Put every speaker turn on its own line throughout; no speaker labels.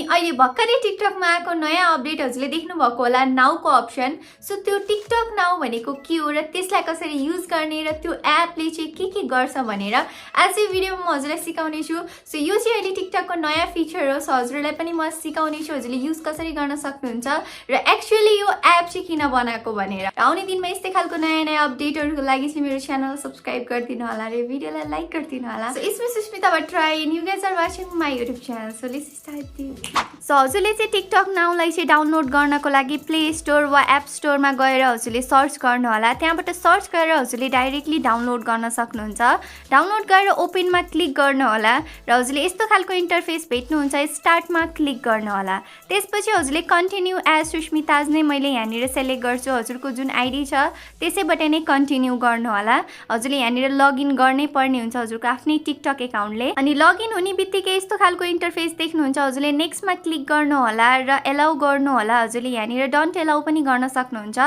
अहिले भर्खरै टिकटकमा आएको नयाँ अपडेट हजुरले देख्नु भएको होला नाउको अप्सन। सो त्यो टिकटक नाउ भनेको के हो र त्यसलाई कसरी युज गर्ने र त्यो एपले चाहिँ के गर्छ भनेर आज यो भिडियोमा म हजुरलाई सिकाउने छु। सो यो चाहिँ अहिले टिकटकको नयाँ फिचर हो। सो हजुरलाई पनि म सिकाउने छु हजुरले युज कसरी गर्न सक्नुहुन्छ र एक्चुअली यो एप चाहिँ किन बनाएको भनेर। आउने दिनमा यस्तै खालको नयाँ अपडेटहरुको लागि चाहिँ मेरो च्यानल सब्स्क्राइब गरिदिनु होला र भिडियोलाई लाइक गरिदिनु होला। सो इसमा Susmita Bhattarai and you guys are watching my YouTube channel. So let's start this. So हजुरले चाहिँ टिकटक नाउलाई चाहिँ डाउनलोड गर्नको लागि प्ले स्टोर वा एप स्टोरमा गएर हजुरले सर्च गर्नु होला। त्यहाँबाट सर्च गरेर हजुरले डाइरेक्टली डाउनलोड गर्न सक्नुहुन्छ। डाउनलोड गरेर ओपनमा क्लिक गर्नु होला र हजुरले यस्तो खालको इन्टरफेस भेट्नुहुन्छ। स्टार्टमा क्लिक गर्नु होला। त्यसपछि हजुरले कन्टिन्यू एज सुस्मिता नै मैले यहाँनिर सेलेक्ट गर्छु। हजुरको जुन आइडी छ त्यसैबाट नै कन्टिन्यू गर्नु होला। हजुरले यहाँनिर लगइन गर्नै पर्ने हुन्छ हजुरको आफ्नै टिकटक एकाउन्टले। अनि लगइन हुने बित्तिकै यस्तो खालको इन्टरफेस देख्नुहुन्छ। हजुरले नेक्स्टमा क्लिक गर्नु होला र एलाउ गर्नु होला। हजुरले यहाँनिर डोन्ट एलाउ पनि गर्न सक्नुहुन्छ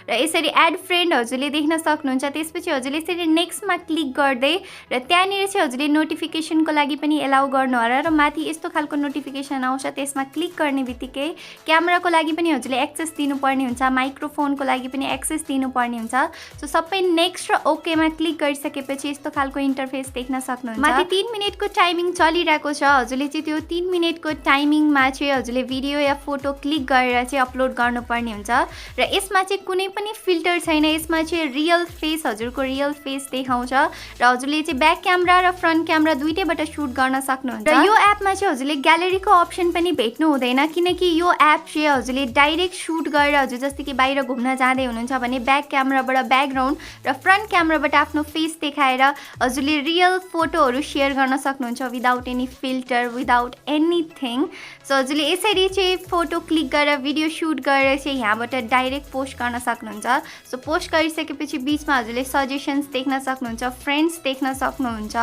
र यसरी एड फ्रेन्ड हजुरले देख्न सक्नुहुन्छ। त्यसपछि हजुरले यसरी नेक्स्टमा क्लिक गर्दै र त्यहाँनिर चाहिँ हजुरले नोटिफिकेसनको लागि पनि एलाउ गर्नु होला र माथि यस्तो खालको नोटिफिकेसन आउँछ। त्यसमा क्लिक गर्ने बित्तिकै क्यामेराको लागि पनि हजुरले एक्सेस दिनुपर्ने हुन्छ, माइक्रोफोनको लागि पनि एक्सेस दिनुपर्ने हुन्छ। सो सबै नेक्स्ट र ओकेमा क्लिक गरिसकेपछि यस्तो खालको इन्टरफेस देख्न सक्नुहुन्छ। माथि 3 मिनेटको टाइमिङ चलिरहेको छ। हजुरले चाहिँ त्यो 3 मिनेटको टाइमिङमा चाहिँ हजुरले भिडियो या फोटो क्लिक गरेर चाहिँ अपलोड गर्नुपर्ने हुन्छ र यसमा चाहिँ कुनै पनि फिल्टर छैन। यसमा चाहिँ रियल फेस हजुरको रियल फेस देखाउँछ र हजुरले चाहिँ ब्याक क्यामेरा र फ्रन्ट क्यामेरा दुईटैबाट सुट गर्न सक्नुहुन्छ। र यो एपमा चाहिँ हजुरले ग्यालेरीको अप्सन पनि भेट्नु हुँदैन किनकि यो एप चाहिँ हजुरले डाइरेक्ट सुट गरेर हजुर जस्तै कि बाहिर घुम्न जाँदै हुनुहुन्छ भने ब्याक क्यामेराबाट ब्याकग्राउन्ड र फ्रन्ट क्यामेराबाट आफ्नो फेस देखाएर हजुरले रियल फोटोहरू सेयर गर्न सक्नुहुन्छ without any filter, without anything. So हजुरले यसरी चाहिँ फोटो क्लिक गरेर भिडियो सुट गरेर चाहिँ यहाँबाट डाइरेक्ट पोस्ट गर्न सक्नुहुन्छ। सो पोस्ट गरिसकेपछि बिचमा हजुरले सजेसन्स देख्न सक्नुहुन्छ, फ्रेन्ड्स देख्न सक्नुहुन्छ।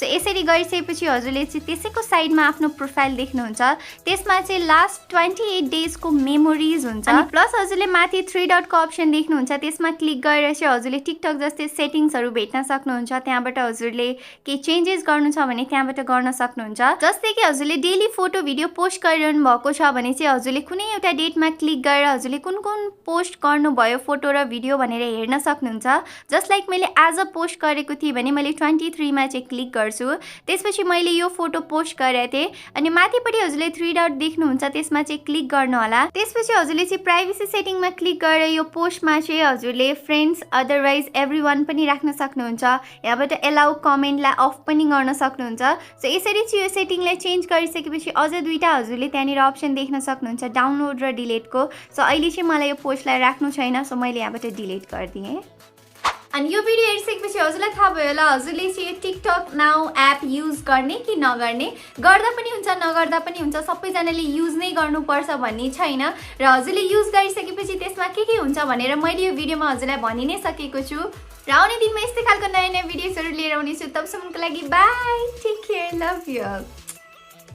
सो यसरी गरिसकेपछि हजुरले चाहिँ त्यसैको साइडमा आफ्नो प्रोफाइल देख्नुहुन्छ। त्यसमा चाहिँ लास्ट 28 डेजको मेमोरिज हुन्छ। अनि प्लस हजुरले माथि 3 डटको अप्सन देख्नुहुन्छ। त्यसमा क्लिक गरेर चाहिँ हजुरले टिकटक जस्तै सेटिङ्सहरू भेट्न सक्नुहुन्छ। त्यहाँबाट हजुरले केही चेन्जेस गर्नु छ भने त्यहाँबाट गर्न सक्नुहुन्छ। जस्तै कि हजुरले डेली फोटो भिडियो पोस्ट गरिरहनु भएको छ भने चाहिँ हजुरले कुनै एउटा डेटमा क्लिक गरेर हजुरले कुन पोस्ट गर्नुभयो फोटो र भिडियो भनेर हेर्न सक्नुहुन्छ। जस्ट लाइक मैले आज पोस्ट गरेको थिएँ भने मैले 23 मा चाहिँ क्लिक गर्छु। त्यसपछि मैले यो फोटो पोस्ट गरेको थिएँ अनि माथिपट्टि हजुरले 3 डट देख्नुहुन्छ। त्यसमा चाहिँ क्लिक गर्नु होला। त्यसपछि हजुरले चाहिँ प्राइभेसी सेटिङमा क्लिक गरेर यो पोस्टमा चाहिँ हजुरले फ्रेन्ड्स अदरवाइज एभ्रीवन पनि राख्न सक्नुहुन्छ। यहाँबाट एलाउ कमेन्टलाई अफ पनि गर्न सक्नुहुन्छ। सो यसरी चाहिँ यो सेटिङलाई चेन्ज गरिसकेपछि अझ दुईटा हजुरले त्यहाँनिर अप्सन देख्न सक्नुहुन्छ, डाउनलोड र डिलिटको। सो अहिले चाहिँ मलाई यो पोस्टलाई राख्नु छैन सो मैले यहाँबाट डिलिट गरिदिएँ। अनि यो भिडियो हेरिसकेपछि हजुरलाई थाहा भयो होला हजुरले चाहिँ यो टिकटक नाउ एप युज गर्ने कि नगर्ने, गर्दा पनि हुन्छ नगर्दा पनि हुन्छ, सबैजनाले युज नै गर्नुपर्छ भन्ने छैन र हजुरले युज गरिसकेपछि त्यसमा के हुन्छ भनेर मैले यो भिडियोमा हजुरलाई भनि नै सकेको छु। र आउने दिनमा यस्तै खालको नयाँ भिडियोजहरू लिएर आउनेछु। तबसम्मको लागि bye, take care, love you.